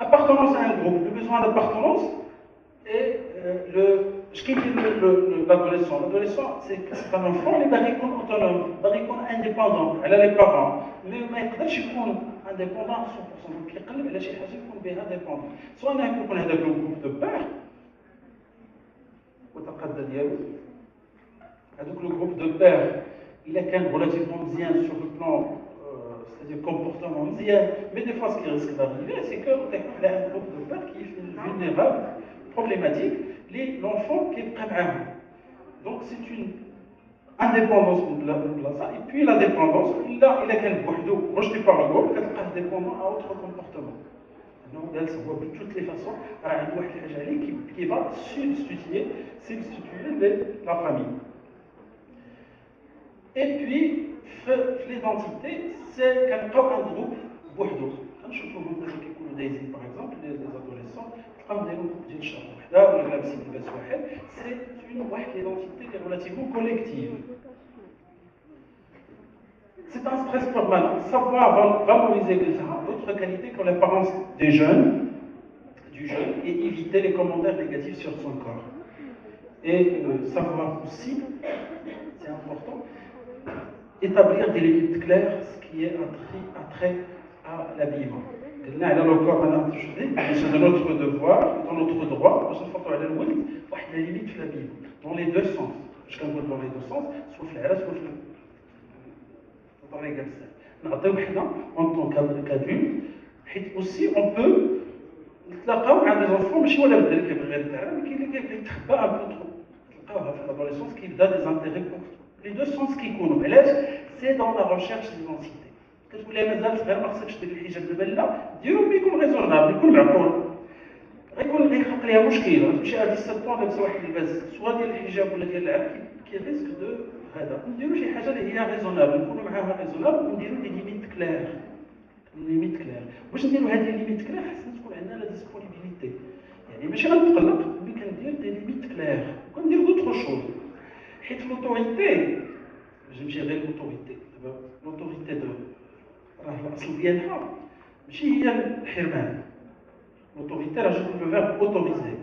Appartenance à un groupe, le besoin d'appartenance et l'adolescent. L'adolescent, c'est un enfant qui est autonome, indépendant, elle a les parents, mais ما يقدرش يكون indépendant à 100%. Donc يقلب على شي حاجه يكون بها ديبوندون. سواء يكون هذاك الجروب دو بير وتقدى ديالو هذوك لو جروب دو بير الا كان relativement مزيان sur le plan c'est-à-dire comportement مزيان, mais des fois ce qui risque d'arriver c'est que on a un groupe de père qui est vulnérable, problématique, l'enfant qui est prêt à. Donc c'est une indépendance de ça, et puis la dépendance, il a qu'un bouhdou, rejeté par le groupe, qu'elle est dépendant à autre comportement. Donc elle se voit de toutes les façons, qui va substituer la famille. Et puis, l'identité, c'est qu'un groupe bouhdou. Quand je trouve par exemple, les adolescents, c'est une identité relativement collective. C'est un stress permanent, savoir valoriser d'autres qualités que l'apparence du jeune et éviter les commentaires négatifs sur son corps. Et savoir aussi, c'est important, établir des limites claires, ce qui est attrait à l'habillement. Là, le corps, c'est de notre devoir, dans notre droit, la limite de l'habillement, dans les deux sens. Je comprends dans les deux sens, soit le soit le en tant qu'adulte, aussi on peut نتلاقاو مع des enfants ماشي ولا بدا لك غير التعب, mais qui يتخبى un peu trop. تلقاوها في l'adolescence qui a des intérêts pour les deux sens qui يكونوا. علاش؟ c'est dans la recherche d'identité. كتقول لها مازال صغير ما خصكش دير الحجاب دابا, لا ديرو ملي يكون ريزونابل, يكون معقول. غيخلق ليها مشكله, تمشي عندي 7 ans لابسه واحد اللباس سواء ديال الحجاب ولا ديال العرق كي ريسك دو هذا. نديرو شي حاجه اللي هي ريزونابل, نكونوا معاها ريزونابل, ونديرو دي ليميت كلير. باش نديرو هاد لي ليميت كلير خصنا تكون عندنا لا ديسبونيبيليتي, يعني ماشي غنتقلق ملي كندير دي ليميت كلير وكندير دوطخ شوز. حيت لوطوريتي نمشي غير لوطوريتي, دابا لوطوريتي راه الاصل ديالها ماشي هي الحرمان. لوطوريتي راه جات لو فيرب اوتوريزي.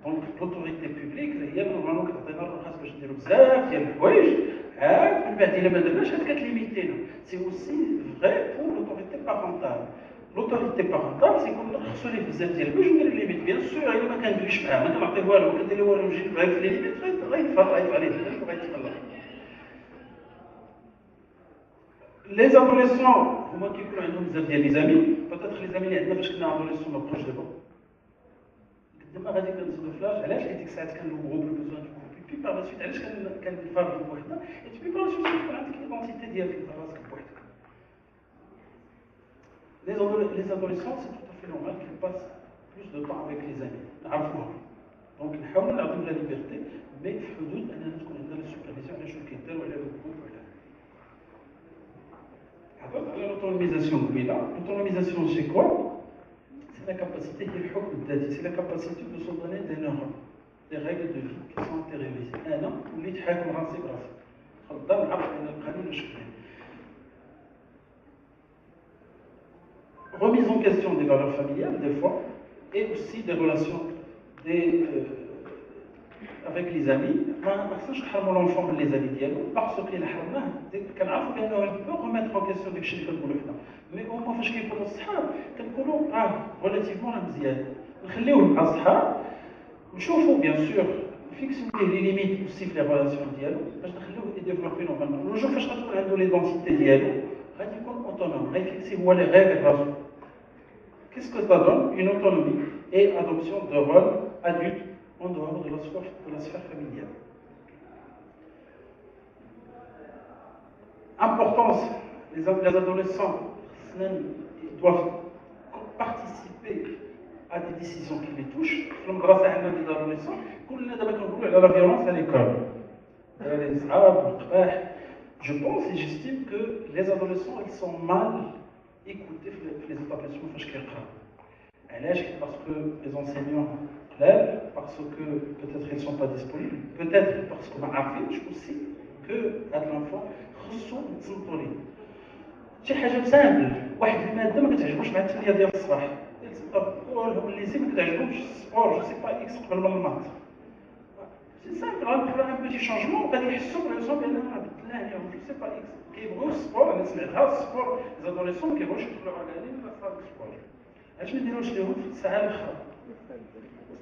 دونك لوطوريتي بوبليك هي نورمالمون كتعطينا الرخص باش نديرو بزاف ديال الحوايج, عاد من بعد الا ما درناش عاد كتليميتينا. سي اوسي فري بور لوطوريتي بارونتال. لوطوريتي بارونتال سي كون نقصوا ليه بزاف ديال الحوايج وندير ليميت. بيان سور الا ما كندويش معاه, ما كنعطيه والو, ما كندير والو, نجي نبعث في ليميت غيتفرعيف عليه وغيتقلق. Les adolescents, هما كيكونوا عندهم بزاف ديال لي زامي, بوتيتر لي زامي اللي عندنا فاش كنا ادوليسون ما بقاوش دابا. دابا غادي كنزيدو فلاش, علاش؟ حيت ديك الساعات كان لو غروب لو بوزوان دو غروب, بي بار لا سويت علاش كنفرقوا بوحدنا, اي بي بار لا سويت كيكون عندك ليدونتيتي ديالك انت راسك بوحدك. Les adolescents, c'est tout à fait normal qu'ils passent plus de temps avec les amis. نعرفوها. دونك نحاولوا نعطيو لا ليبرتي, مي في حدود اننا تكون عندنا لا سوبرفيزيون على شنو كيدير وعلى لو جروب وعلى. L'autonomisation, l'autonomisation c'est quoi? C'est la capacité c'est la capacité de se donner des normes, des règles de vie qui sont intériorisées. أنا وليت حاكم راسي براسي, خدام نعرف أن القانون شكون. Remise en question des valeurs familiales des fois, et aussi des relations avec les amis. ما خصناش نحرموا l'enfant من les amis ديالو, parce que إلا حرمناه كنعرفوا بأنه il peut remettre en question داك الشيء اللي كنقولوا حنا. مي هما فاش كيكونوا الصحاب كنقولوا ريلاتيفمون راه مزيان, نخليوه مع الصحاب, نشوفوا بيان سور نفيكسيو ليه لي ليميت اوسي في لي ريلاسيون ديالو باش نخليوه يديفلوبي نورمالمون. لو جور فاش غتكون عنده ليدونتيتي ديالو غادي يكون اوتونوم, غيفيكسي هو لي ريغل راسو. Qu'est-ce que ça donne? Une autonomie et adoption de rôle adulte en dehors de la sphère familiale. Importance, les adolescents doivent participer à des décisions qui les touchent. Grâce à des adolescents, la violence à l'école, les arbres, je pense et j'estime que les adolescents ils sont mal écoutés dans les établissements parce que les enseignants lèvent, parce que peut-être ils ne sont pas disponibles, peut-être parce qu'on a appris aussi que l'enfant خصو يتصنتو ليه. شي حاجه سامبل, واحد الماده ما كتعجبوش مع التلميذ ديال الصباح, كلهم الليسي ما كتعجبهمش السبور جو سي با اكس قبل من المات سي سامبل غنقول ان بيتي شونجمون وغادي يحسوا بالريسون بان راه بدلناه لهم جو سي با اكس كيبغيو السبور. انا سمعتها السبور لي زادوليسون ما كيبغيوش يدخلوا على العلم ولا صار السبور علاش ما نديروش لهم في الساعه الاخرى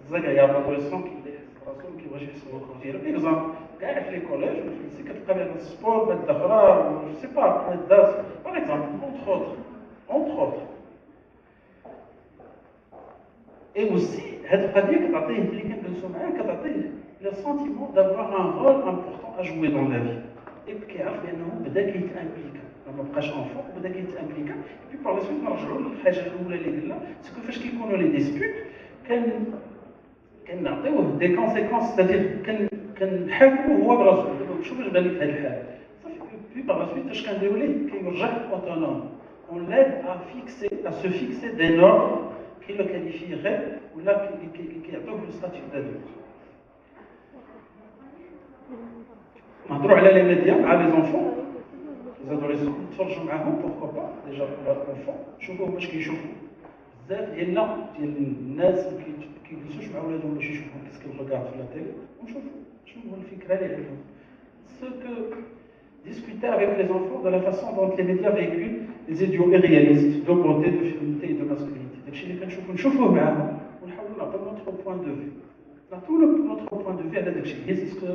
زاك يا لادوليسون كيحس راسو ما كيبغيش يحس بالكور ديالو اكزامبل كاع في لي كوليج وفي كتلقى بان السبور ماده اخرى جو سي با ماده باغ اكزامبل اونتر اوتر Et aussi, cette pratique le sentiment d'avoir un rôle important à jouer dans la vie. Et puis, il y a impliqué. On ne pas enfant, on est impliqué. Et puis, par la suite, on ce que fait qu'ils connaissent les disputes, qu'on a des conséquences, c'est-à-dire qu'on a puis par la suite, chacun des autonome. On l'aide à se fixer des normes qui le qualifierait ou là qui adopte le statut d'adulte. نهضروا على les médias, على les enfants, les adolescents, نتفرجوا معاهم pourquoi pas déjà pour l'enfant, نشوفوهم واش كيشوفوا بزاف ديالنا ديال الناس ما كيجلسوش مع ولادهم باش يشوفوا كيسكن ريغارد في لا تيلي ونشوفوا شنو هو الفكره اللي عندهم. Ce que discuter avec les enfants de la façon dont les médias véhiculent des idéaux irréalistes de beauté, de féminité et de masculinité. داكشي اللي كنشوفوه معاهم ونحاولوا نعطيو notre point de vue. نعطيو notre point de vue على داكشي. هي سكو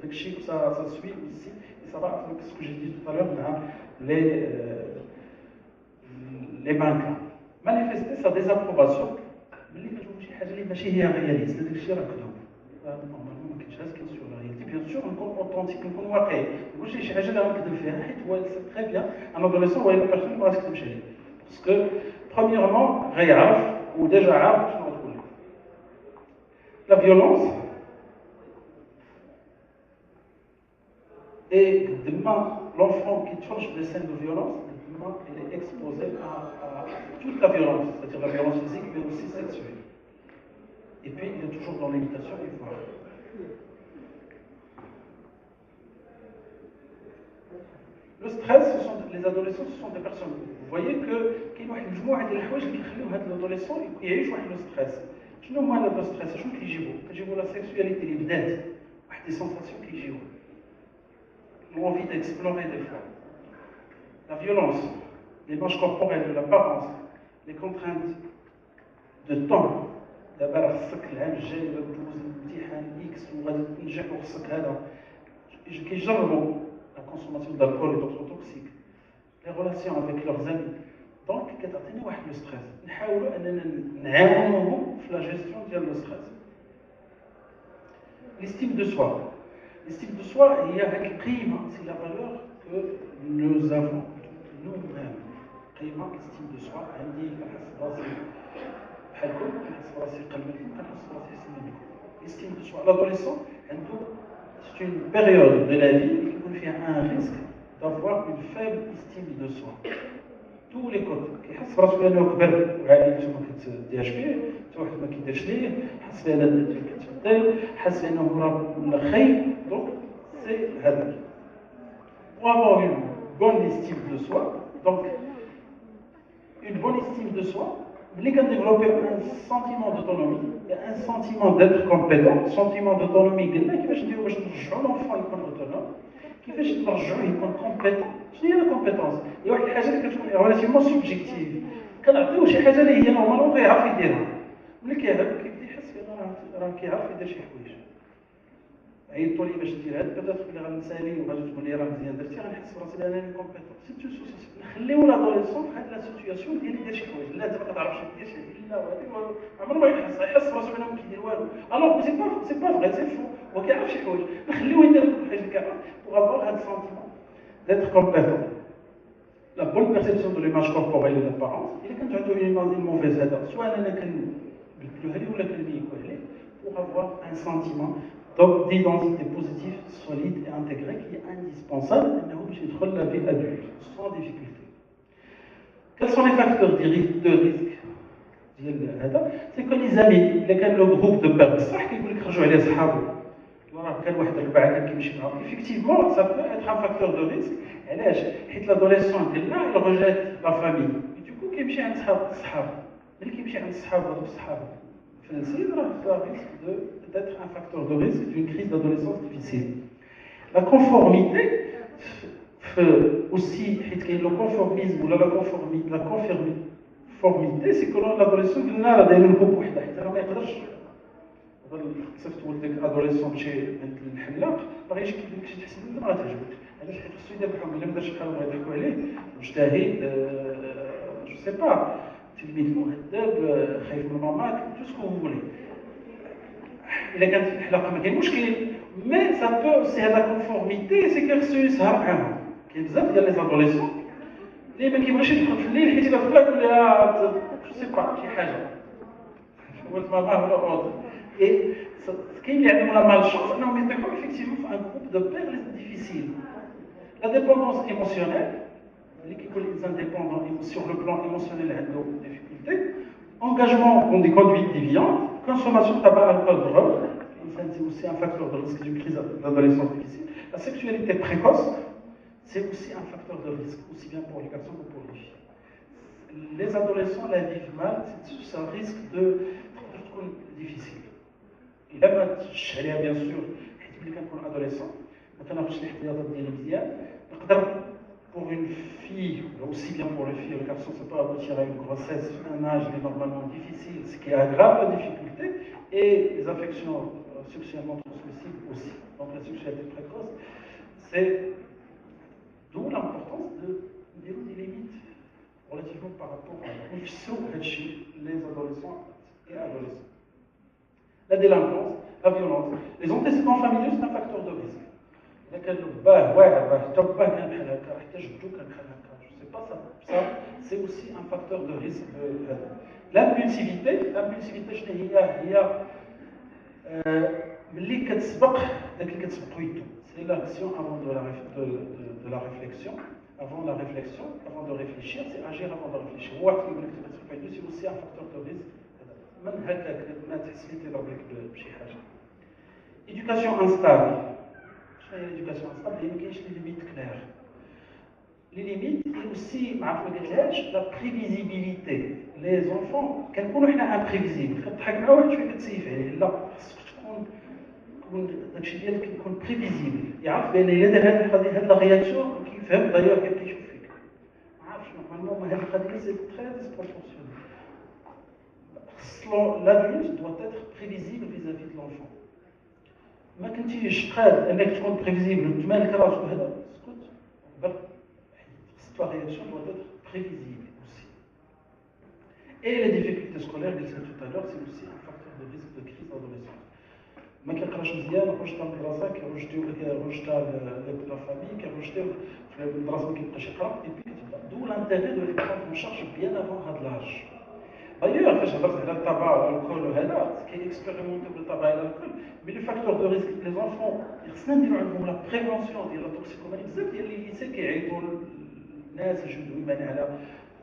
داكشي ça suit aussi et ça va avec ce que j'ai dit tout à l'heure مع les banques. Manifester sa désapprobation ملي كتشوفوا شي حاجه اللي ماشي هي رياليست داكشي راه كذوب. نورمالمون ما كاينش هذا كاين سور لا رياليتي بيان سور نكون اوثنتيك نكون واقعي ماشي شي حاجه اللي غنكذب فيها حيت هو سي تري بيان ان ادوليسون ولا بيرسون ما غاتكذبش عليه باسكو premièrement غيعرف وديجا عارف شنو غتقول لك. لا فيولونس et demain l'enfant qui touche des scènes de violence demain il est exposé à toute la violence, c'est-à-dire la violence physique mais aussi sexuelle. Et puis il est toujours dans l'imitation et voilà. Le stress, les adolescents, ce sont des personnes. Vous voyez que كاين واحد المجموعه ديال الحوايج اللي كيخليو هاد الادوليسون يعيش واحد لو ستريس. شنو هو هذا لو ستريس؟ شنو كيجيبو لا سيكسواليتي اللي بدات واحد دي سونساسيون كيجيو l'envie d'explorer des fois, la violence, l'image corporelle, l'apparence, les contraintes de temps. دابا راه خصك العام الجاي ولا دوز الامتحان اكس وغادي تنجح وخصك هذا كيجربوا la consommation d'alcool et d'autres toxiques, les relations avec leurs amis. Donc كتعطينا واحد لو ستريس نحاولوا اننا نعاونوهم في لا جيستيون ديال لو ستريس. L'estime de soi. L'estime de soi هي هاد القيمه سي لا فالور كو nous avons nous-mêmes. قيمه estime de soi عندي كنحس براسي بحالكم كنحس براسي قل منكم كنحس براسي احسن منكم. L'estime de soi. L'adolescent عنده c'est une période de la vie qui peut faire un risque d'avoir une faible estime de soi. Tous les côtés. يحس براسو بانه كبر وعائلته ما كتديرش فيه، حتى واحد ما كيديرش ليه، حس بان الدنيا كتبدل، حس بانه راه ولا خايب، دونك سي هذاك. Pour avoir une bonne estime de soi, donc une bonne estime de soi, ملي كنديفلوبي un sentiment d'autonomie, un sentiment d'être compétent, sentiment d'autonomie قلنا كيفاش نديرو باش نرجعو لونفون يكون اوتونوم، كيفاش نرجعوه يكون كومبيتون. شنو هي لا كومبيتونس؟ هي واحد الحاجه اللي كتكون ريلاتيفمون سوبجيكتيف، كنعطيوه شي حاجه اللي هي نورمالمون كيعرف يديرها، ملي كيعرف كيبدا يحس بان راه كيعرف يدير شي حوايج. عيطوا لي باش ندير هذا بيتيت ملي غنسالي وغادي تقول لي راه مزيان درتي غنحس براسي انني كومبيتون. سي تو سوسيسيون نخليو لادوليسون في هاد لا سيتوياسيون ديال يدير شي حوايج، لا انت ما كتعرفش دير شي لا وهذه عمره ما يحس براسو بانه ما كيدير والو. الوغ سي با فغي سي فو، هو كيعرف شي حوايج نخليوه يدير الحاجه اللي كيعرف بوغ افوار هاد سونتيمون d'être compétent. La bonne perception de l'image corporelle et de l'apparence, il est quand tu as une mauvaise état, soit elle est pour avoir un sentiment d'identité positive, solide et intégrée qui est indispensable pour la vie adulte, sans difficulté. Quels sont les facteurs de risque? C'est que les amis, le groupe de personnes qui veulent que je les sache. Effectivement, ça peut être un facteur de risque. L'adolescent, il rejette la famille. Et du coup, il y a un صحاب. ملي كيمشي عند الصحابه ودوك الصحابه فرنسيين راه ça risque d'être un facteur de risque d'une crise d'adolescence difficile. La conformité aussi حيت كاين لو conformisme ولا la conformité c'est que l'adolescent قلنا راه دايرين هو بوحده حيت راه ما يقدرش صيفط ولدك ادوليسون شي عند الحلاق باغي يشكي لك شي تحسين ما غاتعجبك علاش حيت خصو يدير بحال الا ما دارش بحال ما يضحكوا عليه مجتهد جو سي با تلميذ مهذب خايف من ماماك تو سكو فولي الا كانت الحلاقه ما كاين مشكل مي سا بو سي هاد لا كونفورميتي سي كو خصو يسهر معاهم كاين بزاف ديال لي زادوليسون اللي ما كيبغيش يدخل في الليل حيت الا دخل يقول لها جو سي با شي حاجه قلت ماما ولا اوض Et ce qu'il y a de la malchance, on met effectivement un groupe de pères difficiles. La dépendance émotionnelle, les indépendants sur le plan émotionnel et de difficultés, engagement dans des conduites déviantes, consommation de tabac, alcool, drogue, c'est aussi un facteur de risque d'une crise d'adolescence difficile. La sexualité précoce, c'est aussi un facteur de risque, aussi bien pour les garçons que pour les filles. Les adolescents la vivent mal, ça risque d'être difficile. إلا ما تشش عليها بيان سور حيت ملي كنكون ادوليسون ما كناخذش الاحتياطات ديالي مزيان نقدر pour une fille aussi bien pour les filles le garçon c'est pas aboutir à une grossesse un âge qui est normalement difficile ce qui aggrave la difficulté et les infections sexuellement transmissibles aussi donc la sexualité précoce c'est d'où l'importance de des limites relativement par rapport à les adolescents et adolescents. La délinquance, la violence. Les antécédents familiaux, c'est un facteur de risque. Je ne sais pas ça, c'est aussi un facteur de risque. L'impulsivité, هي ملي كتسبق داك اللي كتسبق ويدو. C'est l'action avant de la réflexion. Avant la réflexion, avant de réfléchir, c'est agir avant de réfléchir. C'est aussi un facteur de risque. من هكاك ما تحس لي تضرب لك بشي حاجه ايدوكاسيون انستابل شنو هي الايدوكاسيون انستابل هي ما كاينش لي ليميت كلير لي ليميت اي اوسي ما عرفت ما قالتهاش لا بريفيزيبيليتي لي زونفون كنكونوا حنا امبريفيزيبل كتضحك مع واحد شويه كتسيف عليه لا خصك تكون داكشي ديالك يكون بريفيزيبل يعرف بان الا دار هذه القضيه هاد لا رياكسيون كيفهم دايوغ كيبدا يشوف فيك ما عرفتش نورمالمون هاد القضيه سي تري ديسبروبورسيونيل. L'adulte doit être prévisible vis-à-vis de l'enfant. ما كنتيش قادر انك تكون بريفيزيبل تمالك راسك هذا اسكت قبل خص لا رياكسيون doit être prévisible aussi. Et les difficultés scolaires que j'ai dit tout à l'heure c'est aussi un facteur de risque de crise d'adolescence. ما كيقراش مزيان رجع المدرسه كيرجعوا لا فامي كيرجعوا في المدرسه ما كيبقاش يقرا اي بي دو l'intérêt de les prendre en charge bien avant هذا l'âge. D'ailleurs, فاش هضرت على الطبع والالكول وهذا كيكسبيريمونتيو بالطبع على الالكول مي لو فاكتور دو ريسك لي زونفون خصنا نديرو عندهم لا بريفونسيون ديال لا توكسيكوماني بزاف ديال لي ليسي كيعيطوا الناس يجبدوا يبان على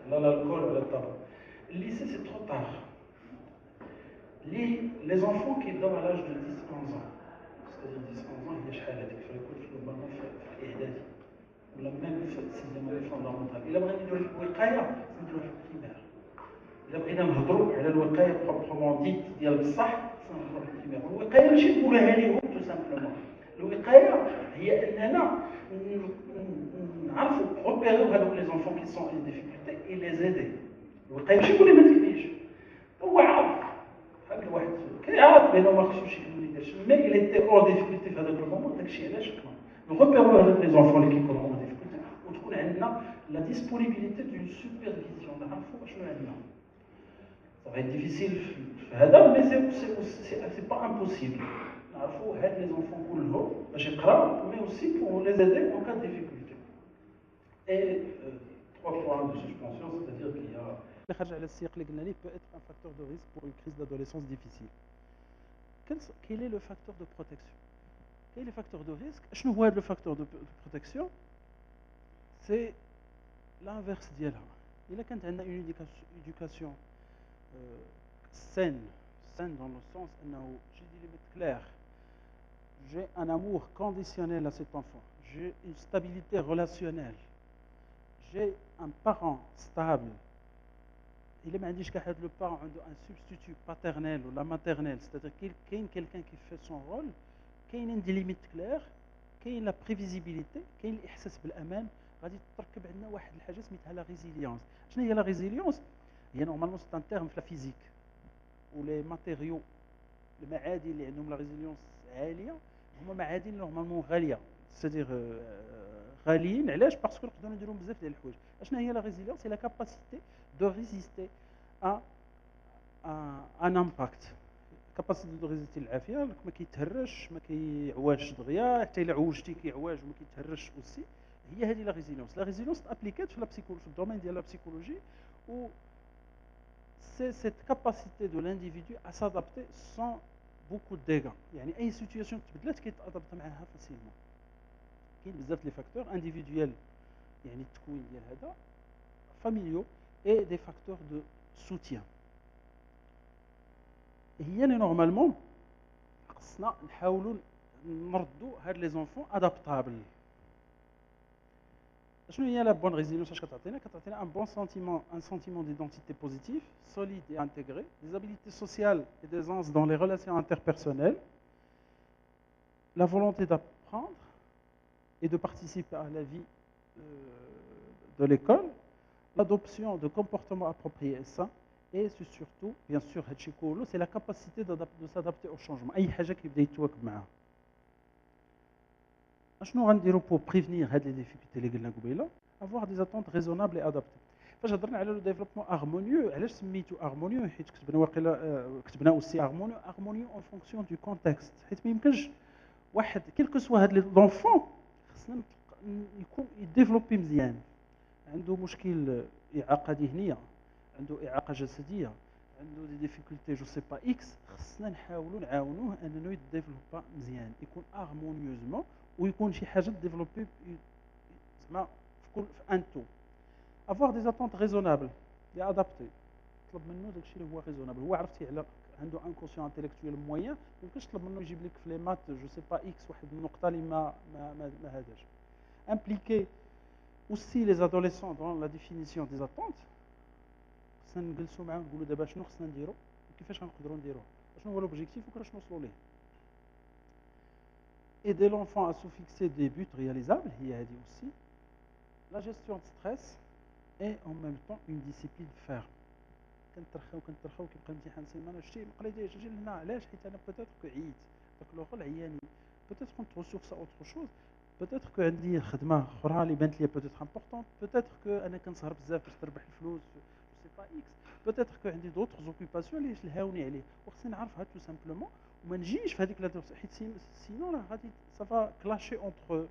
الالكول وعلى الطبع الليسي سي ترو طار لي زونفون كيبداو على لاج دو 10 11 ans c'est-à-dire 10 11 ans هي شحال هذيك في الكل في الاعدادي ولا ميم في السيزيام فوندامونتال الا بغينا نديرو الوقايه نديروها في البريمير إذا بغينا نهضروا على الوقاية بروبرومون ديت ديال بصح نهضروا على البريمير الوقاية ماشي نقولوها ليهم تو سامبلومون الوقاية هي أننا نعرفوا روبيريو هذوك لي زونفون كي سون ان ديفيكولتي اي لي زيدي الوقاية ماشي نقول ليه ما تكذبيش هو عارف هذا الواحد كيعرف بانه ما خصوش ما يديرش مي إلا تي اون ديفيكولتي في هذاك المومون داكشي علاش نروبيريو هذوك لي زونفون اللي كيكونوا اون ديفيكولتي وتكون عندنا لا ديسبونيبيليتي دون سوبرفيزيون نعرفوا شنو عندنا. Ça va être difficile mais c'est pas impossible. Il faut aider les enfants mais aussi pour les aider en cas de difficulté. Et 3 points de suspension, c'est-à-dire qu'il y a... Le peut être un facteur de risque pour une crise d'adolescence difficile. Quel est le facteur de protection? Quel est le facteur de risque? Je vois le facteur de protection, c'est l'inverse d'elle. Il a quand on a une éducation saine dans le sens où j'ai des limites claires, j'ai un amour conditionnel à cet enfant, j'ai une stabilité relationnelle, j'ai un parent stable il ما عنديش كحد le parent عنده un substitut paternel ou la maternelle, c'est-à-dire كاين quelqu'un qui fait son rôle, كاينين دي ليميت كلير، كاين لا بريفيزيبيليتي، كاين الاحساس بالامان، غادي تركب عندنا واحد الحاجه سميتها لا ريزيليونس. شنو هي لا ريزيليونس؟ هي نورمالمون سي ان تيرم في لا فيزيك ولي ماتيريو، المعادن اللي عندهم لا ريزيليونس عاليه هما معادن نورمالمون غاليه، c'est-à-dire غاليين. علاش؟ باسكو نقدروا نديروا بزاف ديال الحوايج. اشنا هي لا ريزيليونس؟ هي لا كاباسيتي دو ريزيستي ا ان امباكت، كاباسيتي دو ريزيستي العافيه، ما كيتهرش ما كيعواجش دغيا، حتى الا عوجتي كيعواج وما كيتهرش اوسي. هي هذه لا ريزيليونس. لا ريزيليونس ابليكات في لا بسيكولوجي، في الدومين ديال لا بسيكولوجي، و c'est cette capacité de l'individu à s'adapter sans beaucoup de dégâts. يعني اي سيتوياسيون تبدلات كيتادابت معاها فاسيلمون. كاين بزاف لي فاكتور انديفيدويال يعني التكوين ديال هذا فاميليو اي دي فاكتور دو سوتيان. هي اللي نورمالمون خصنا نحاولوا نردوا هاد لي زونفون ادابتابل. شنو هي لا بون ريزيليونس؟ اش كتعطينا؟ كتعطينا ان بون سنتيمون، ان سنتيمون ديدونتيتي بوزيتيف solide et intégré, des habilités sociales et d'aisance dans les relations interpersonnelles, la volonté d'apprendre et de participer à la vie de l'école, l'adoption de comportements appropriés et sains, et c'est surtout, bien sûr, c'est la capacité de s'adapter au changement. أي حاجة كيبدا يتواكب معها. شنو غنديروا pour prévenir هاد les difficultés اللي قلنا قبيله؟ avoir des attentes raisonnables et adaptées. فاش هضرنا على لو ديفلوبمون هارمونيو، علاش سميتو هارمونيو؟ حيت كتبنا واقيلا كتبنا اوسي هارمونيو اون فونكسيون دو كونتكست، حيت ما يمكنش واحد كيلكو سوا هاد لونفون خصنا يكون يديفلوبي مزيان، عنده مشكل اعاقه ذهنيه، عنده اعاقه جسديه، عنده دي ديفيكولتي جو سي با اكس، خصنا نحاولوا نعاونوه انه يديفلوبا مزيان، يكون هارمونيوزمون، ويكون شي حاجه ديفلوبي زعما في ان تو. avoir des attentes raisonnables et adaptées. طلب منه داكشي اللي هو ريزونابل. هو عرفتي على عنده ان كونسيون انتيليكتويال موين، ما يمكنش تطلب منه يجيب لك في لي مات جو سي با اكس واحد النقطه اللي ما هذاش. impliquer aussi les adolescents dans la définition des attentes. خصنا نجلسوا معاهم نقولوا دابا شنو خصنا نديروا وكيفاش غنقدروا نديروه، شنو هو لوبجيكتيف وكيفاش نوصلوا ليه. aider l'enfant à se fixer des buts réalisables، هي هذه aussi. la gestion de stress et en même temps une discipline ferme. كنترخاو كيبقى امتحان سيمانه شتي ما قريتيش نجي لهنا، علاش؟ حيت انا بوتيتر كو عييت، داك الاخر عياني، بوتيتر كنت ريسورس اوتر شوز، بوتيتر كو عندي خدمه اخرى اللي بانت لي بوتيتر امبورطون، بوتيتر كو انا كنسهر بزاف باش نربح الفلوس جو سي با اكس، بوتيتر كو عندي دوطر زوكوباسيون اللي لهاوني عليه، وخصني نعرفها تو سامبلومون وما نجيش في هذيك حيت سينون راه غادي سافا كلاشي اونتر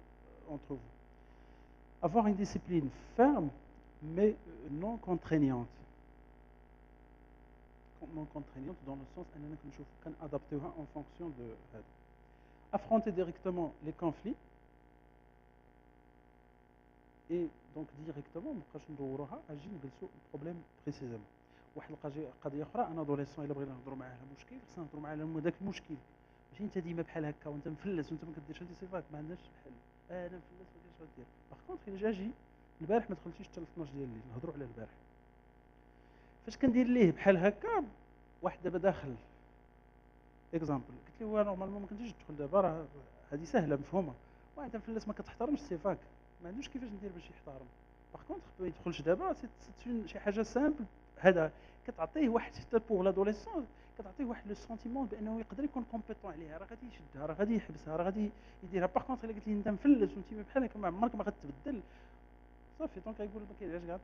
فو. avoir une discipline ferme mais non contraignante. Non contraignante dans le sens اننا كنشوفوا كنادابتيوها en fonction de هذا. affronter directement les conflits et donc directement ما نبقاش ندوروها اجي نجلسوا البروبليم بريسيزمون. واحد قضيه اخرى، انا ادوليسون الا بغينا نهضروا معاه على مشكل خصنا نهضروا معاه على داك المشكل، ماشي انت ديما بحال هكا وانت مفلس وانت ما كديرش هذه صفات ما عندناش الحل، انا مفلس ما كاينش غدير. باغ كونطخ الا جا البارح ما دخلتيش حتى ل 12 ديال الليل نهضروا على البارح، فاش كندير ليه بحال هكا واحد دابا داخل اكزامبل قلت له هو نورمالمون ما كنتيش تدخل دابا، راه هذه سهله مفهومه، واحد مفلس ما كتحترمش صفاك ما عندوش كيفاش ندير باش يحترم. باغ كونطخ ما يدخلش دابا سي شي حاجه سامبل، هذا كتعطيه واحد حتى بوغ لادوليسون كتعطيه واحد لو سونتيمون بانه يقدر يكون كومبيتون عليها، راه غادي يشدها، راه غادي يحبسها، راه غادي يديرها. باغ كونطخ الا قلت لي انت مفلس وانت بحال هكا ما عمرك ما غتبدل صافي، دونك غايقول ما كاين علاش كاع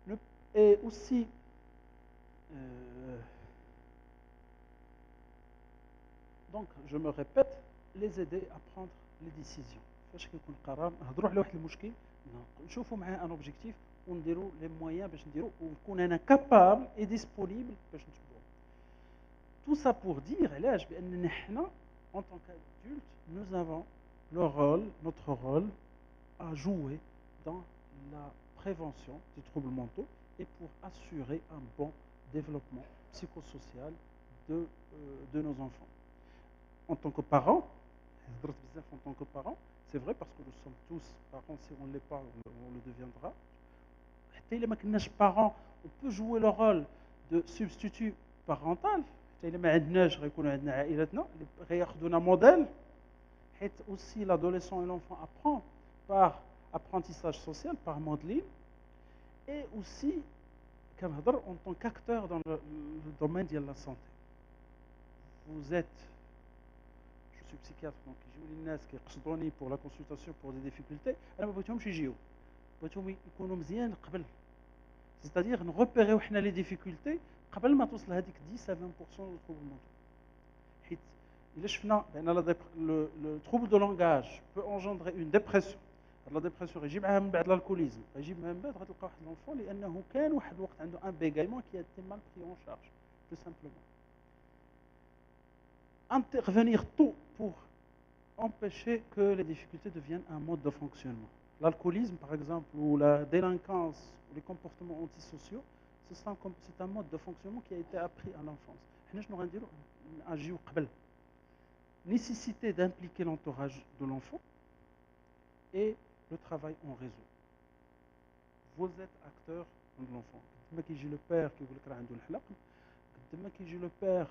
تبدل. اي اوسي donc je me répète les aider à prendre les décisions. فاش كيكون قرار نهضروا على واحد المشكل نشوفوا معاه ان اوبجيكتيف ونديروا لي مويان باش نديروا ونكون انا كابابل اي ديسپونيبل باش نتبعوا. tout ça pour dire علاش باننا حنا en tant qu'adultes nous avons notre rôle à jouer dans la prévention des troubles mentaux et pour assurer un bon développement psychosocial de nos enfants. En tant que parents, en tant que parents, c'est vrai parce que nous sommes tous parents, si on ne l'est pas, on le deviendra. حتى إلا ما كناش parents on peut jouer le rôle de substitut parental حتى إلا ما عندناش غيكونوا عندنا عائلاتنا اللي غياخذونا موديل حيت aussi l'adolescent et l'enfant apprend par apprentissage social par modeling et aussi كنهضر en tant qu'acteur dans le domaine de la santé. Vous êtes, je suis psychiatre donc يجيو لي الناس كيقصدوني pour la consultation pour des difficultés انا ما بغيتهمش يجيو بغيتهم يكونوا مزيان قبل c'est-à-dire نغوبيريو حنا لي ديفيكولتي قبل ما توصل هذيك 10 à 20% دو trouble mental حيت الا شفنا بان le trouble de langage peut engendrer une dépression لا ديبرسيون يجي معاها من بعد الالكوليزم يجي معاها من بعد غتلقى واحد لونفون لانه كان واحد الوقت عنده ان بيغايمون كي اتي مال بري اون شارج تو سامبلومون intervenir tôt pour empêcher que les difficultés deviennent un mode de fonctionnement. L'alcoolisme, par exemple, ou la délinquance, ou les comportements antisociaux, c'est un mode de fonctionnement qui a été appris à l'enfance. Nécessité d'impliquer l'entourage de l'enfant et le travail en réseau. Vous êtes acteur de l'enfant. Quand le père qui vous dit le père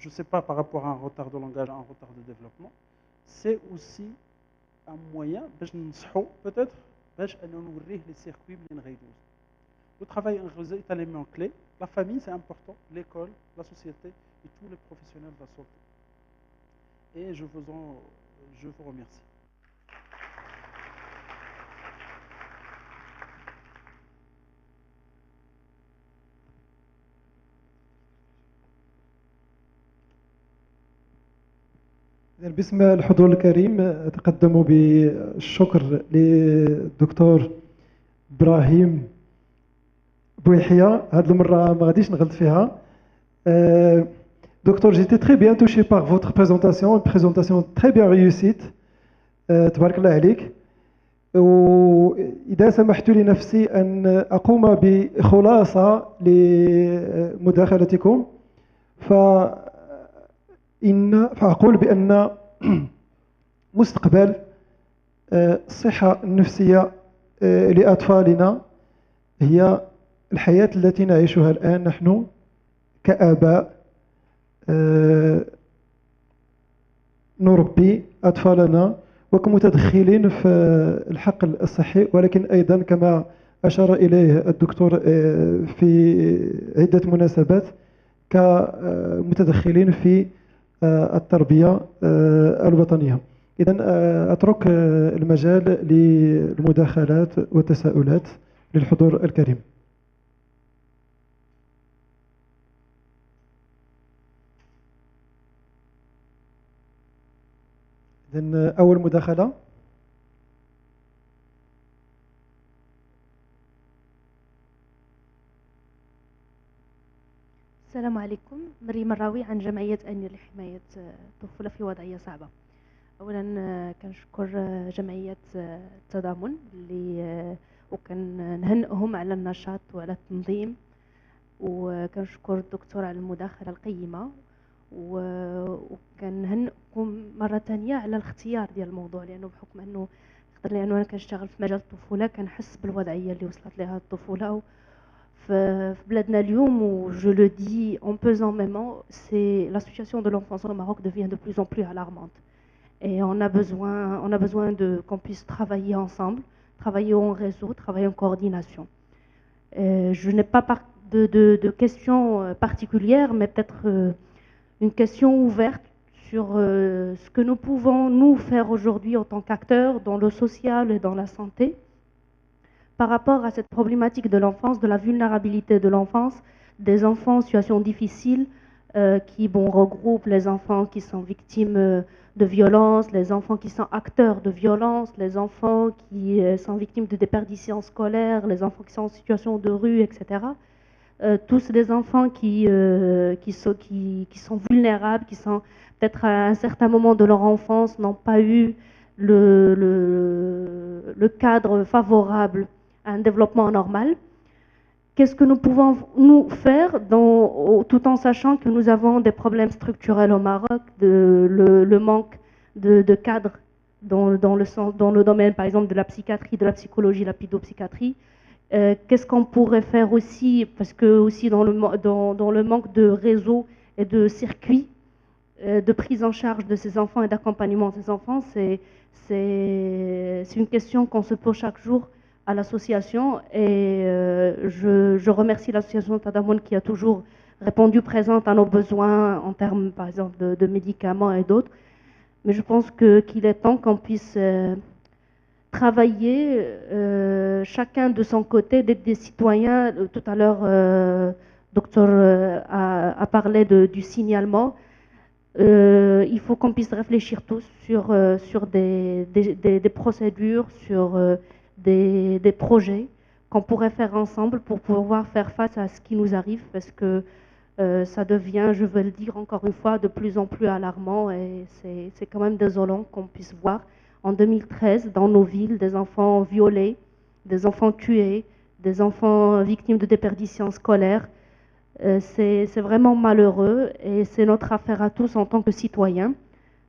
je ne sais pas par rapport à un retard de langage, un retard de développement, c'est aussi un moyen peut-être de nourrir les circuits. Le travail en réseau est un élément clé. La famille, c'est important, l'école, la société et tous les professionnels de la santé. Et je vous remercie. باسم الحضور الكريم أتقدم بالشكر للدكتور إبراهيم بويحيى. هذه المرة ما غاديش نغلط فيها. Docteur, j'étais très bien touché par votre présentation, une présentation très bien réussie. تبارك الله عليك. وإذا سمحت لنفسي أن أقوم بخلاصة لمداخلتكم فأقول بأن مستقبل الصحة النفسية لأطفالنا هي الحياة التي نعيشها الآن نحن كآباء نربي أطفالنا وكمتدخلين في الحقل الصحي، ولكن أيضا كما أشار إليه الدكتور في عدة مناسبات كمتدخلين في التربية الوطنية. إذن أترك المجال للمداخلات والتساؤلات للحضور الكريم. إذن أول مداخلة. السلام عليكم. مريم الراوي عن جمعية أنير لحماية الطفولة في وضعية صعبة. أولا كنشكر جمعية التضامن اللي وكنهنئهم على النشاط وعلى التنظيم، وكنشكر الدكتور على المداخلة القيمة، وكنهنئكم مرة ثانية على الاختيار ديال الموضوع، لأنه بحكم أنه أنا كنشتغل في مجال الطفولة كنحس بالوضعية اللي وصلت لها الطفولة في بلادنا اليوم. و je le dis en pesant mes mots, c'est la situation de l'enfance au Maroc devient de plus en plus alarmante. Et on a besoin qu'on puisse travailler ensemble, travailler en réseau, travailler en coordination. Je n'ai pas de questions particulières, mais peut-être une question ouverte sur ce que nous pouvons nous faire aujourd'hui en tant qu'acteurs dans le social et dans la santé par rapport à cette problématique de l'enfance, de la vulnérabilité de l'enfance, des enfants en situation difficile qui regroupent les enfants qui sont victimes de violences, les enfants qui sont acteurs de violences, les enfants qui sont victimes de déperdition scolaire, les enfants qui sont en situation de rue, etc. Tous des enfants qui sont vulnérables, qui sont peut-être à un certain moment de leur enfance n'ont pas eu le cadre favorable à un développement normal. Qu'est-ce que nous pouvons nous faire tout en sachant que nous avons des problèmes structurels au Maroc, le manque de cadres dans le domaine par exemple de la psychiatrie, de la psychologie, la pédopsychiatrie, Qu'est-ce qu'on pourrait faire aussi, parce que aussi dans le manque de réseau et de circuits de prise en charge de ces enfants et d'accompagnement de ces enfants, c'est une question qu'on se pose chaque jour à l'association. Et je remercie l'association Tadamon qui a toujours répondu présente à nos besoins en termes, par exemple, de médicaments et d'autres. Mais je pense qu'il est temps qu'on puisse travailler chacun de son côté, d'être des citoyens. Tout à l'heure, docteur a parlé du signalement. Il faut qu'on puisse réfléchir tous sur des procédures, sur des projets qu'on pourrait faire ensemble pour pouvoir faire face à ce qui nous arrive, parce que ça devient, je veux le dire encore une fois, de plus en plus alarmant, et c'est quand même désolant qu'on puisse voir en 2013 dans nos villes des enfants violés, des enfants tués, des enfants victimes de déperdition scolaire. C'est vraiment malheureux, et c'est notre affaire à tous en tant que citoyens,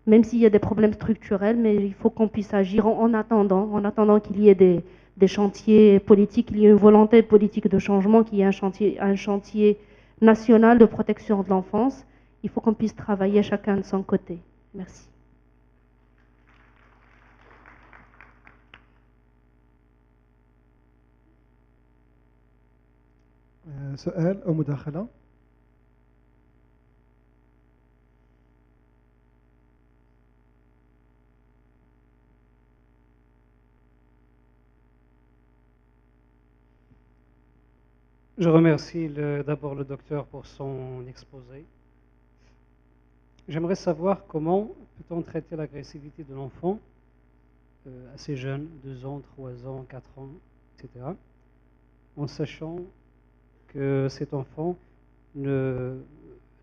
même s'il y a des problèmes structurels, mais il faut qu'on puisse agir en attendant qu'il y ait des chantiers politiques, qu'il y ait une volonté politique de changement, qu'il y ait un chantier national de protection de l'enfance. Il faut qu'on puisse travailler chacun de son côté. Merci. سؤال أو مداخلة؟ Je remercie d'abord le docteur pour son exposé. J'aimerais savoir comment peut-on traiter l'agressivité de l'enfant assez jeune, 2 ans, 3 ans, 4 ans, etc., en sachant que cet enfant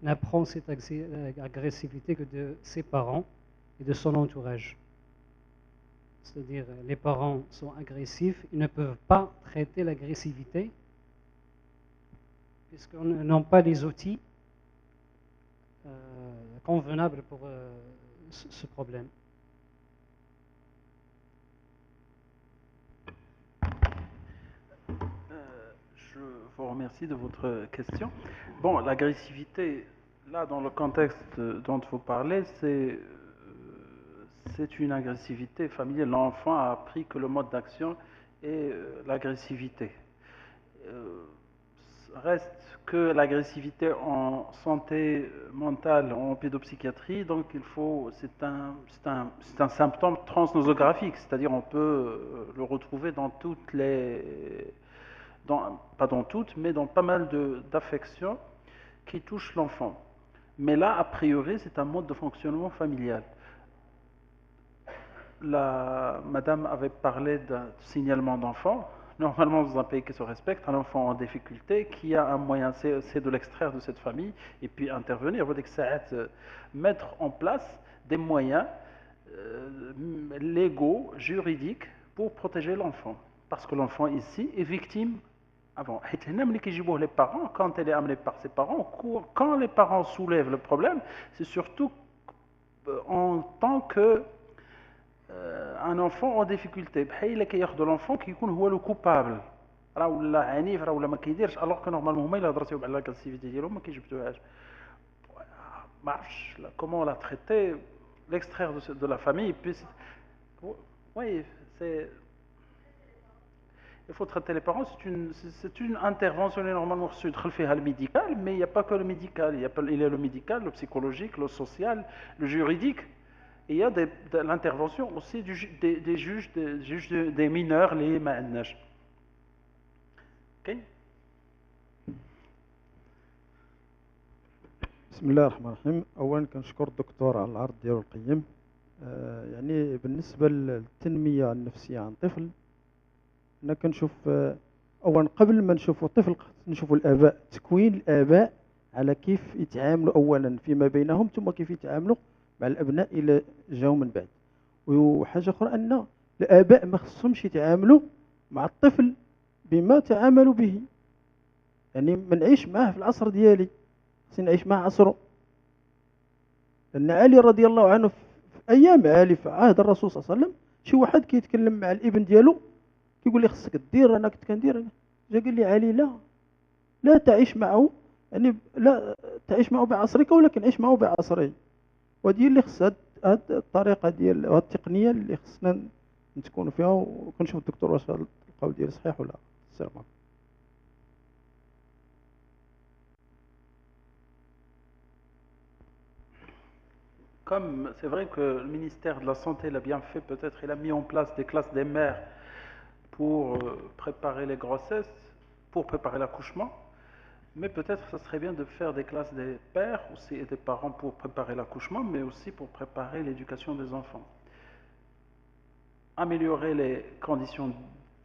n'apprend cette agressivité que de ses parents et de son entourage. C'est-à-dire, les parents sont agressifs, ils ne peuvent pas traiter l'agressivité puisqu'ils n'ont pas les outils convenables pour ce problème. Je vous remercie de votre question. Bon, l'agressivité, là, dans le contexte dont vous parlez, c'est une agressivité familiale. L'enfant a appris que le mode d'action est l'agressivité. Reste que l'agressivité en santé mentale, en pédopsychiatrie, donc c'est un symptôme transnosographique, c'est-à-dire on peut le retrouver dans toutes pas dans toutes, mais dans pas mal d'affections qui touchent l'enfant. Mais là, a priori, c'est un mode de fonctionnement familial. Madame avait parlé d'un signalement d'enfant. Normalement, dans un pays qui se respecte, un enfant en difficulté, qui a un moyen, c'est de l'extraire de cette famille et puis intervenir. Vous mettre en place des moyens légaux, juridiques, pour protéger l'enfant. Parce que l'enfant ici est victime avant. Les parents, quand elle est amenée par ses parents, quand les parents soulèvent le problème, c'est surtout en tant que un enfant en difficulté. بحال كياخذوا l'enfant qui يكون هو le coupable. راه ولا عنيف راه ولا ما كيديرش alors que normalement هما الا هضرتيو على l'agressivité ديالهم ما كيجبدوهاش. ما عرفتش comment la traiter, l'extraire de la famille, puis oui, il faut traiter les parents, c'est une intervention normalement reçue le médical, mais il n'y a pas que le médical, il y a le médical, le psychologique, le social, le juridique. Et il y a de l'intervention aussi des juges, des mineurs, les ma'annash. Ok? بسم الله الرحمن الرحيم. اولا كنشكر الدكتور على العرض ديالو القيم. يعني بالنسبه للتنميه النفسيه عن طفل، انا كنشوف اولا قبل ما نشوفوا الطفل نشوفوا الاباء، تكوين الاباء على كيف يتعاملوا اولا فيما بينهم، ثم كيف يتعاملوا مع الابناء الى جاوا من بعد. وحاجه اخرى ان الاباء ما خصهمش يتعاملوا مع الطفل بما تعاملوا به. يعني ما نعيش معاه في العصر ديالي، خصني نعيش معاه عصره. لان علي رضي الله عنه في ايام علي في عهد الرسول صلى الله عليه وسلم، شي واحد كيتكلم مع الابن ديالو كيقول لي خصك دير، انا كنت كندير. جا قال لي علي لا تعيش معه، يعني لا تعيش معه بعصرك ولكن عيش معه بعصري. وهذه اللي خص هاد الطريقه ديال هاد التقنيه اللي خصنا نتكونوا فيها. وكنشوف الدكتور واش هذا القول ديالي صحيح ولا لا. Comme c'est vrai que le ministère de la Santé l'a bien fait, peut-être il a mis en place des classes des mères pour préparer les grossesses, pour préparer l'accouchement, mais peut-être ça serait bien de faire des classes des pères aussi et des parents pour préparer l'accouchement, mais aussi pour préparer l'éducation des enfants. Améliorer les conditions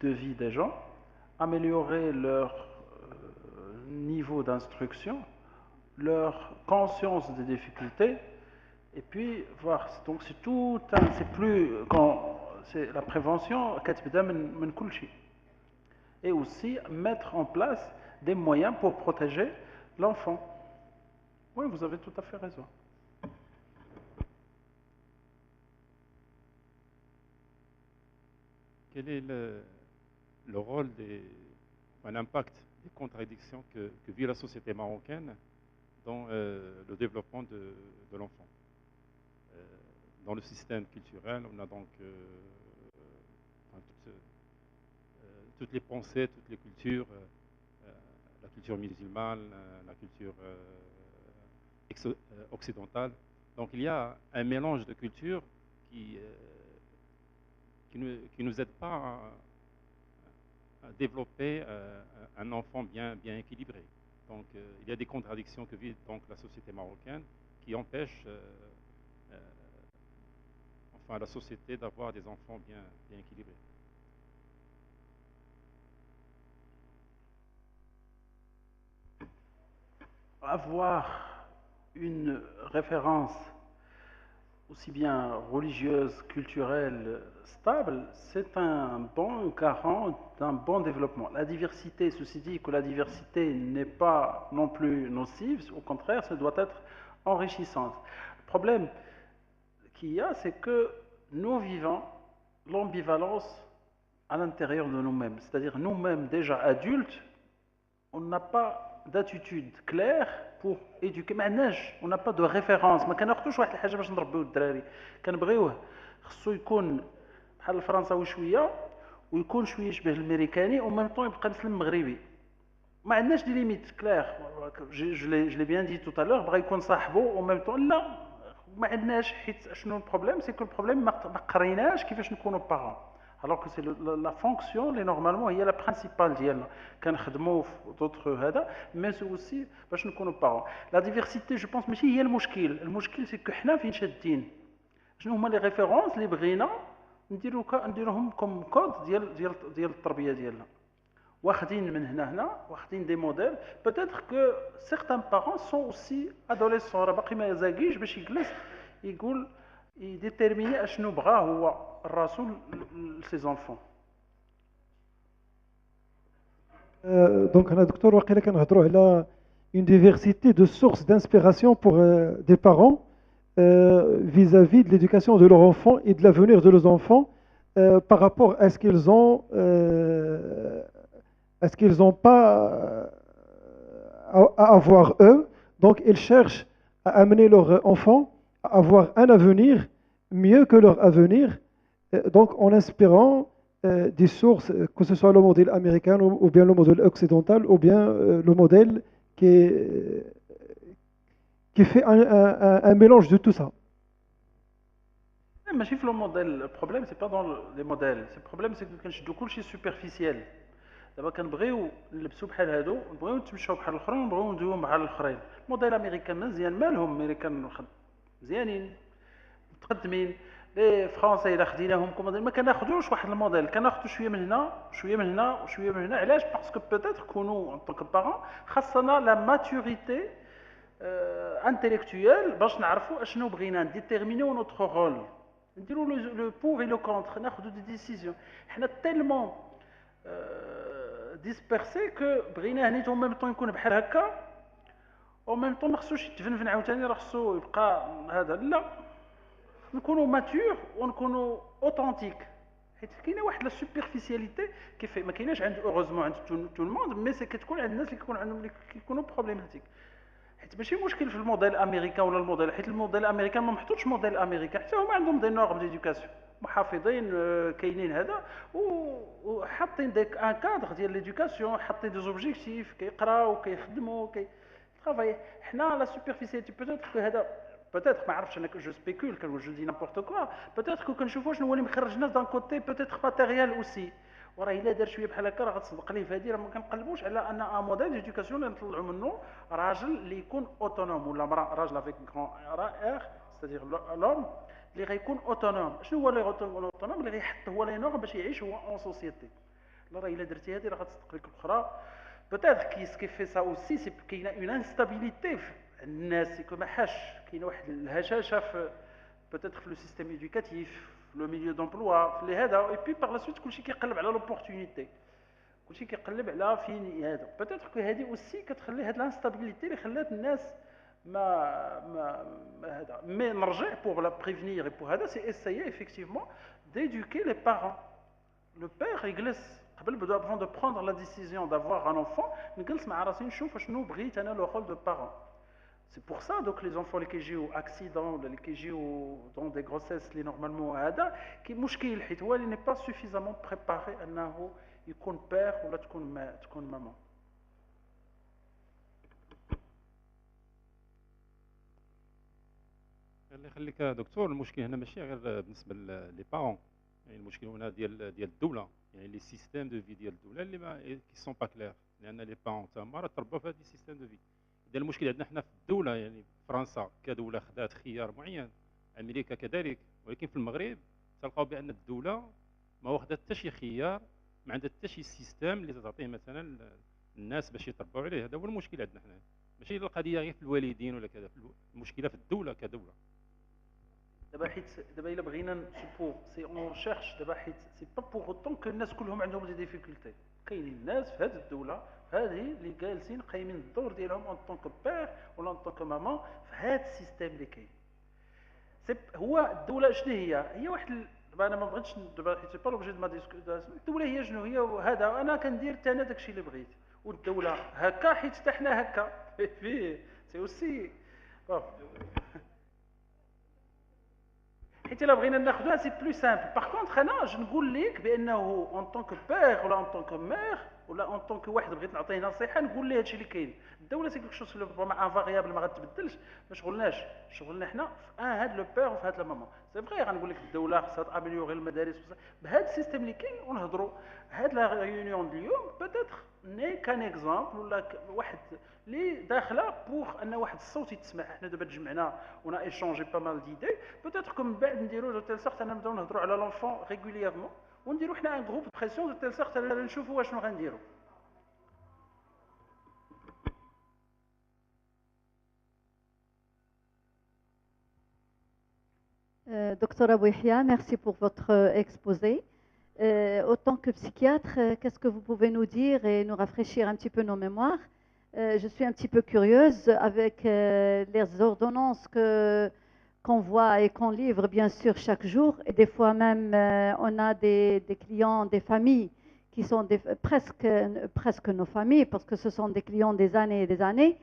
de vie des gens, améliorer leur niveau d'instruction, leur conscience des difficultés, et puis voir. Donc c'est tout, c'est plus quand c'est la prévention, et aussi mettre en place des moyens pour protéger l'enfant. Oui, vous avez tout à fait raison. Quel est le rôle l'impact des contradictions que vit la société marocaine dans le développement de l'enfant? Dans le système culturel, on a donc toutes les pensées, toutes les cultures, la culture musulmane, la culture occidentale. Donc il y a un mélange de cultures qui nous aide pas à développer un enfant bien équilibré. Donc il y a des contradictions que vit donc la société marocaine qui empêchent la société d'avoir des enfants bien équilibrés. Avoir une référence aussi bien religieuse, culturelle, stable, c'est un bon garant d'un bon développement. La diversité, ceci dit que la diversité n'est pas non plus nocive, au contraire, ça doit être enrichissante. Le problème qu'il y a, c'est que nous vivons l'ambivalence à l'intérieur de nous-mêmes. C'est-à-dire nous-mêmes déjà adultes, on n'a pas d'attitude claire pour éduquer. On n'a pas de référence. ما كناخذوش واحد الحاجه باش نربيو الدراري، كنبغيوه خصو يكون بحال الفرنساوي شويه ويكون شويه يشبه الامريكاني وميم طون يبقى مثل المغربي. ما عندناش دي ليميت كلير. جو لي بيان دي توت الوغ بغا يكون صاحبو وميم طون لا ما عندناش. حيت شنو البروبليم؟ سي كو البروبليم ما قريناش كيفاش نكونوا بارون. alors que c'est la fonction اللي normalement هي la principale ديالنا كنخدموا في d'autres هذا mais c'est aussi باش نكونوا بارون. la diversité je pense ماشي هي المشكل سي كو حنا فين شادين شنو هما لي ريفيرونس اللي بغينا نديروهم كوم كود ديال التربيه ديالنا، واخدين من هنا واخدين دي موديل. peut-être que certains parents sont aussi adolescents راه باقي ما زاكيش باش يجلس يقول يديتيرميني اشنو بغا هو الرسول لسي enfants. Donc, docteur, واقيلا كنهضروا على une diversité de sources d'inspiration pour des parents vis-à-vis de l'éducation de leurs enfants et de l'avenir de leurs enfants par rapport à ce qu'ils ont pas à avoir eux. Donc, ils cherchent à amener leurs enfants à avoir un avenir mieux que leur avenir, donc en inspirant des sources, que ce soit le modèle américain ou bien le modèle occidental, ou bien le modèle qui fait un mélange de tout ça. ماشي في لو موديل. البروبليم سي با دون لي موديل، سي البروبليم سي كنشدو كلشي سوبرفيسيال. دابا كنبغيو نلبسو بحال هادو، نبغيو نتمشاو بحال الاخرين، ونبغيو ندويو بحال الاخرين. الموديل الامريكان مزيان، مالهم الامريكان مزيانين متقدمين. لي فرونسي الا خديناهم كموديل ما كناخذوش واحد الموديل، كناخذوا شويه من هنا شويه من هنا وشويه من هنا. علاش؟ باسكو بوتيتر كونو ان طونك بارون خاصنا لا ماتوريتي انتيليكتويال باش نعرفوا اشنو بغينا نديتيرمينيو نوتر رول، نديرو لو بور اي لو كونتر، ناخذوا دي ديسيزيون. حنا تيلمون ديسبيرسي كو بغينا نيت او ميم طون يكون بحال هكا او ميم طون ما خصوش يتفنفن عاوتاني، راه خصو يبقى هذا. لا، نكونوا ماتور ونكونوا اوثنتيك. حيت كاينه واحد لا سوبرفيسياليتي كيف ما كايناش عند اوغوزمون عند تو الموند، مي سي كتكون عند الناس اللي كيكون عندهم اللي كيكونوا بروبليماتيك. حيت ماشي مشكل في الموديل الامريكان ولا الموديل، حيت الموديل الامريكان ما محطوطش موديل الامريكان، حتى هما عندهم دي نورم ديدوكاسيون محافظين كاينين هذا وحاطين ديك ان كادر ديال ليدوكاسيون، حاطين دي زوبجيكتيف كيقراو كيخدموا ترافاي. حنا لا سوبرفيسياليتي بوتيتر هذا بوتيتر ما عرفتش، انا جو سبيكول كان جو دي نابورت كوا، بوتيتر كنشوفوا شنو هو اللي مخرج الناس دان كوتي بوتيتر ماتيريال اوسي، وراه الا دار شويه بحال هكا راه غتصدق ليه في هذه. راه ما كنقلبوش على ان ان موديل ديدوكاسيون اللي نطلعوا منه راجل اللي يكون اوتونوم، ولا مراه راجل افيك غران ار ستادير لوم اللي غيكون اوتونوم. شنو هو اللي اوتونوم؟ اللي غيحط هو لي نورم باش يعيش هو اون سوسيتي. لا راه الا درتي هذه راه غتصدق لك الاخرى. بوتيتر كي في سا اوسي سي كاينه اون انستابيليتي الناس ما حاش، كاينه واحد الهشاشه في بوتيتر في لو سيستيم ايدوكاتيف في لو ميليو دومبلوا في هذا، اي بي باغ لا سويت كلشي كيقلب على لوبورتونيتي، كلشي كيقلب على فين هذا. بوتيتر كو هذه اوسي كتخلي هاد الانستابيليتي اللي خلات الناس ما هذا. مي نرجع بوغ لا بريفنير بوغ هذا سي اسايي ايفيكتيفمون ديدوكي لي بارون. لو بير يجلس قبل بدا افون دو بروندر لا ديسيزيون دافوار ان انفون، نجلس مع راسي نشوف شنو بغيت انا لو رول دو بارون. C'est pour ça donc les enfants اللي كيجيو accident ولا اللي كيجيو dans des grossesses اللي نورمالمون هذا كاين مشكل، حيت هو اللي n'est pas suffisamment préparé انه يكون بير ولا تكون ماما. اللي يخليك دكتور، المشكل هنا ماشي غير بالنسبه لي بارون، يعني المشكل هنا ديال الدوله، يعني لي سيستيم دو في ديال الدوله اللي ما كي سون با كلير، لان لي بارون تما راه تربوا في هذا السيستيم دو في. اذا المشكل عندنا حنا في الدوله، يعني فرنسا كدوله خدات خيار معين، امريكا كذلك، ولكن في المغرب تلقاو بان الدوله ما واخده حتى شي خيار، ما عندها حتى شي سيستيم اللي تعطيه مثلا الناس باش يتربوا عليه. هذا هو المشكل عندنا حنا، ماشي القضيه غير في الوالدين ولا كذا، المشكله في الدوله كدوله. دابا حيت دابا الا بغينا نشوفو سي اون شيرش دابا، حيت سي با بوغ اوتون كو الناس كلهم عندهم دي ديفيكولتي. كاينين الناس في هذه الدوله هذه اللي جالسين قايمين الدور ديالهم اون طونك بير ولا اون طونك مامان في هذا السيستيم اللي كاين. هو الدوله شنو هي واحد دابا انا ما بغيتش دابا حيت با لوبجي دو ما الدوله هي شنو هي، وهذا انا كندير حتى انا داكشي اللي بغيت، والدوله هكا حيت حتى حنا هكا فيه سي اوسي حيت الا بغينا ناخذوها سي بلو سامبل. باغ كونطخ انا جو نقول لك بانه اون طونك بير ولا اون طونك مير ولا اون طونك واحد بغيت نعطيه نصيحه نقول ليه هادشي اللي كاين. الدوله سي كيكشوز في ربما ان فاريابل ما غتبدلش، ما شغلناش، شغلنا حنا في هاد لو بير وفي هاد لا ماما. سي فغي غنقول لك الدوله خصها تاميليوري المدارس بهذا السيستيم اللي كاين ونهضروا. هاد لا ريونيون اليوم بوتيتر ني كان اكزامبل ولا واحد اللي داخله بوغ ان واحد الصوت يتسمع. حنا دابا تجمعنا ونا ايشونجي با مال ديدي، بوتيتر كم من بعد نديرو دو تيل سورت انا نبداو نهضروا على لونفون ريغولييرمون ونديرو حنا ان جروب بريسيون دو تيل سورت انا نشوفوا واش غنديروا. Docteur Abou Yahia, merci pour votre exposé. Autant que psychiatre, qu'est-ce que vous pouvez nous dire et nous rafraîchir un petit peu nos mémoires? Je suis un petit peu curieuse avec les ordonnances qu'on voit et qu'on livre bien sûr chaque jour. Et des fois même, on a des clients, des familles qui sont presque nos familles parce que ce sont des clients des années et des années.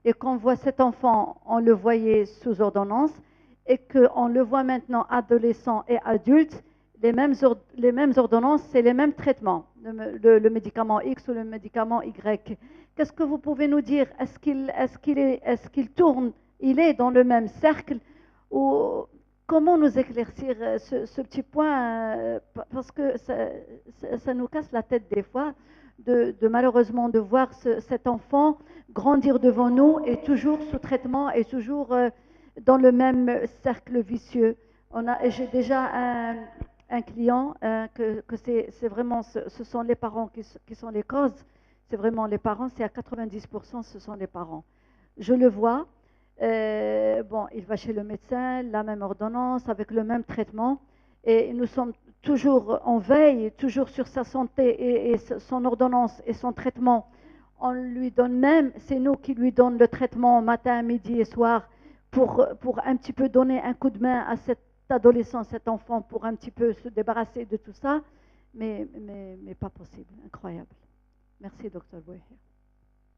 Et qu'on voit cet enfant, on le voyait sous ordonnance. Et qu'on le voit maintenant adolescent et adulte, les mêmes ordonnances, c'est les mêmes traitements, le médicament X ou le médicament Y. Qu'est-ce que vous pouvez nous dire? Est-ce qu'il tourne, il est dans le même cercle? Ou comment nous éclaircir ce petit point? Parce que ça nous casse la tête des fois, de malheureusement de voir cet enfant grandir devant nous et toujours sous traitement et toujours... dans le même cercle vicieux. J'ai déjà un client que c'est vraiment, ce sont les parents qui sont les causes. C'est vraiment les parents, c'est à 90%, ce sont les parents. Je le vois, bon, il va chez le médecin, la même ordonnance, avec le même traitement, et nous sommes toujours en veille, toujours sur sa santé et son ordonnance et son traitement. On lui donne même, c'est nous qui lui donnons le traitement matin, midi et soir, pour un petit peu donner un coup de main à adolescent, cet enfant, pour un petit peu se débarrasser de tout ça, mais pas possible, incroyable. Merci, docteur Bouhia.